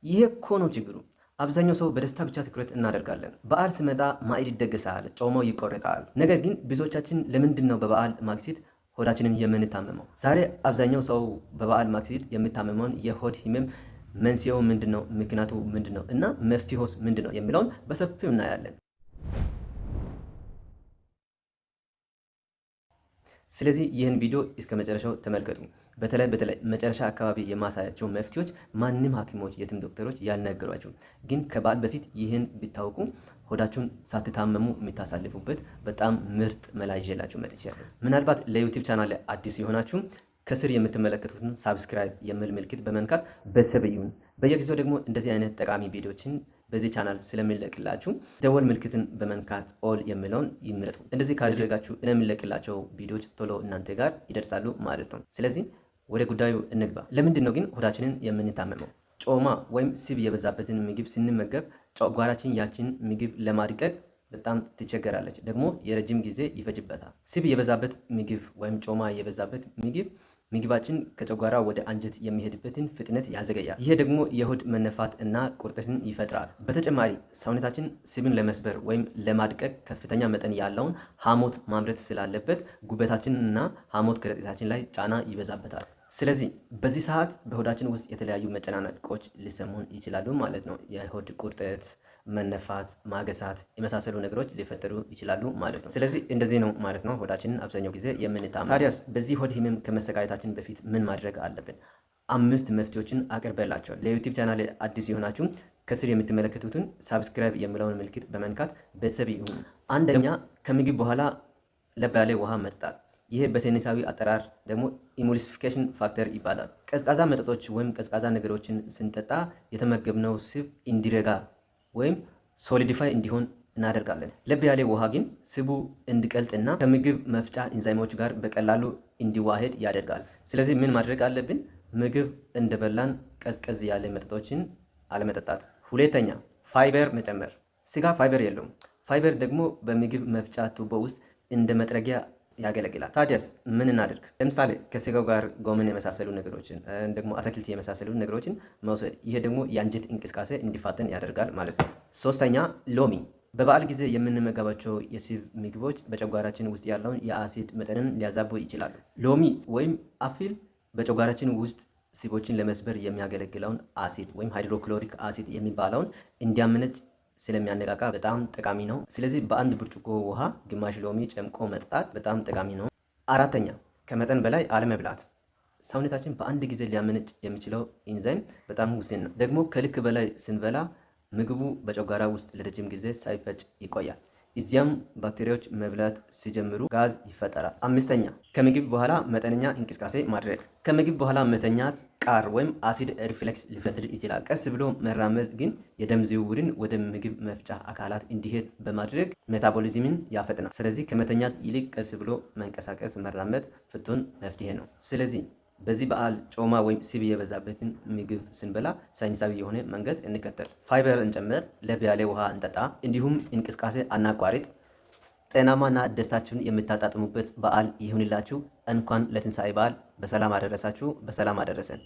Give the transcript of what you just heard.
ይሄ እኮ ነው ችግሩ። አብዛኛው ሰው በደስታ ብቻ ትኩረት እናደርጋለን። በዓል ሲመጣ ማዕድ ይደገሳል፣ ጮማው ይቆረጣል። ነገር ግን ብዙዎቻችን ለምንድን ነው በበዓል ማግስት ሆዳችንን የምንታመመው? ዛሬ አብዛኛው ሰው በበዓል ማግስት የሚታመመውን የሆድ ህመም መንስኤው ምንድን ነው? ምክንያቱ ምንድን ነው? እና መፍትሄውስ ምንድን ነው የሚለውን በሰፊው እናያለን። ስለዚህ ይህን ቪዲዮ እስከ መጨረሻው ተመልከቱ። በተለይ መጨረሻ አካባቢ የማሳያቸው መፍትሄዎች ማንም ሐኪሞች የትም ዶክተሮች ያልነገሯቸው፣ ግን ከበዓል በፊት ይህን ቢታወቁ ሆዳችሁን ሳትታመሙ የምታሳልፉበት በጣም ምርጥ መላ ይዤላችሁ መጥቻለሁ። ምናልባት ለዩቲዩብ ቻናል አዲስ የሆናችሁ ከስር የምትመለከቱትን ሳብስክራይብ የሚል ምልክት በመንካት ቤተሰብ ይሁን። በየጊዜው ደግሞ እንደዚህ አይነት ጠቃሚ ቪዲዮችን በዚህ ቻናል ስለሚለቅላችሁ ደወል ምልክትን በመንካት ኦል የሚለውን ይምረጡ። እንደዚህ ካደረጋችሁ የሚለቅላቸው ቪዲዮዎች ቶሎ እናንተ ጋር ይደርሳሉ ማለት ነው። ስለዚህ ወደ ጉዳዩ እንግባ። ለምንድን ነው ግን ሆዳችንን የምንታመመው? ጮማ ወይም ስብ የበዛበትን ምግብ ስንመገብ ጨጓራችን ያችን ምግብ ለማድቀቅ በጣም ትቸገራለች፣ ደግሞ የረጅም ጊዜ ይፈጅበታል። ስብ የበዛበት ምግብ ወይም ጮማ የበዛበት ምግባችን ከጨጓራ ወደ አንጀት የሚሄድበትን ፍጥነት ያዘገያል። ይሄ ደግሞ የሆድ መነፋት እና ቁርጠትን ይፈጥራል። በተጨማሪ ሰውነታችን ስብን ለመስበር ወይም ለማድቀቅ ከፍተኛ መጠን ያለውን ሐሞት ማምረት ስላለበት ጉበታችን እና ሐሞት ከረጢታችን ላይ ጫና ይበዛበታል። ስለዚህ በዚህ ሰዓት በሆዳችን ውስጥ የተለያዩ መጨናነቆች ሊሰሙን ይችላሉ ማለት ነው። የሆድ ቁርጠት፣ መነፋት፣ ማገሳት የመሳሰሉ ነገሮች ሊፈጠሩ ይችላሉ ማለት ነው። ስለዚህ እንደዚህ ነው ማለት ነው ሆዳችንን አብዛኛው ጊዜ የምንታመው። ታዲያስ በዚህ ሆድ ህመም ከመሰቃየታችን በፊት ምን ማድረግ አለብን? 5 መፍትሄዎችን አቅርበላቸዋል። ለዩቲዩብ ቻናል አዲስ የሆናችሁ ከስር የምትመለከቱትን ሳብስክራይብ የሚለውን ምልክት በመንካት ቤተሰብ ይሁኑ። አንደኛ፣ ከምግብ በኋላ ለብ ያለ ውሃ መጠጣት። ይሄ በሳይንሳዊ አጠራር ደግሞ ኢሙሊሲፊኬሽን ፋክተር ይባላል። ቀዝቃዛ መጠጦች ወይም ቀዝቃዛ ነገሮችን ስንጠጣ የተመገብነው ስብ እንዲረጋ ወይም ሶሊዲፋይ እንዲሆን እናደርጋለን። ለብ ያለ ውሃ ግን ስቡ እንዲቀልጥና ከምግብ መፍጫ ኢንዛይሞች ጋር በቀላሉ እንዲዋሄድ ያደርጋል። ስለዚህ ምን ማድረግ አለብን? ምግብ እንደበላን ቀዝቀዝ ያለ መጠጦችን አለመጠጣት። ሁለተኛ፣ ፋይበር መጨመር። ስጋ ፋይበር የለውም። ፋይበር ደግሞ በምግብ መፍጫ ቱቦ ውስጥ እንደ መጥረጊያ ያገለግላል። ታዲያስ ምን እናድርግ? ለምሳሌ ከስጋው ጋር ጎመን የመሳሰሉ ነገሮችን ደግሞ አትክልት የመሳሰሉ ነገሮችን መውሰድ። ይሄ ደግሞ የአንጀት እንቅስቃሴ እንዲፋጠን ያደርጋል ማለት ነው። ሶስተኛ፣ ሎሚ። በበዓል ጊዜ የምንመገባቸው የስብ ምግቦች በጨጓራችን ውስጥ ያለውን የአሲድ መጠንን ሊያዛቡ ይችላሉ። ሎሚ ወይም አፕል በጨጓራችን ውስጥ ስቦችን ለመስበር የሚያገለግለውን አሲድ ወይም ሃይድሮክሎሪክ አሲድ የሚባለውን እንዲያመነጭ ስለሚያነቃቃ በጣም ጠቃሚ ነው። ስለዚህ በአንድ ብርጭቆ ውሃ ግማሽ ሎሚ ጨምቆ መጠጣት በጣም ጠቃሚ ነው። አራተኛ፣ ከመጠን በላይ አለመብላት። ሰውነታችን በአንድ ጊዜ ሊያመነጭ የሚችለው ኢንዛይም በጣም ውስን ነው። ደግሞ ከልክ በላይ ስንበላ ምግቡ በጨጓራ ውስጥ ለረጅም ጊዜ ሳይፈጭ ይቆያል። እዚያም ባክቴሪያዎች መብላት ሲጀምሩ ጋዝ ይፈጠራል። አምስተኛ፣ ከምግብ በኋላ መጠነኛ እንቅስቃሴ ማድረግ። ከምግብ በኋላ መተኛት ቃር ወይም አሲድ ሪፍሌክስ ሊፈጥር ይችላል። ቀስ ብሎ መራመድ ግን የደም ዝውውርን ወደ ምግብ መፍጫ አካላት እንዲሄድ በማድረግ ሜታቦሊዝምን ያፈጥናል። ስለዚህ ከመተኛት ይልቅ ቀስ ብሎ መንቀሳቀስ፣ መራመድ ፍቱን መፍትሄ ነው። ስለዚህ በዚህ በዓል ጮማ ወይም ስብ የበዛበትን ምግብ ስንበላ ሳይንሳዊ የሆነ መንገድ እንከተል። ፋይበር እንጨምር፣ ለብ ያለ ውሃ እንጠጣ፣ እንዲሁም እንቅስቃሴ አናቋርጥ። ጤናማና ደስታችሁን የምታጣጥሙበት በዓል ይሁንላችሁ። እንኳን ለትንሣኤ በዓል በሰላም አደረሳችሁ፣ በሰላም አደረሰን።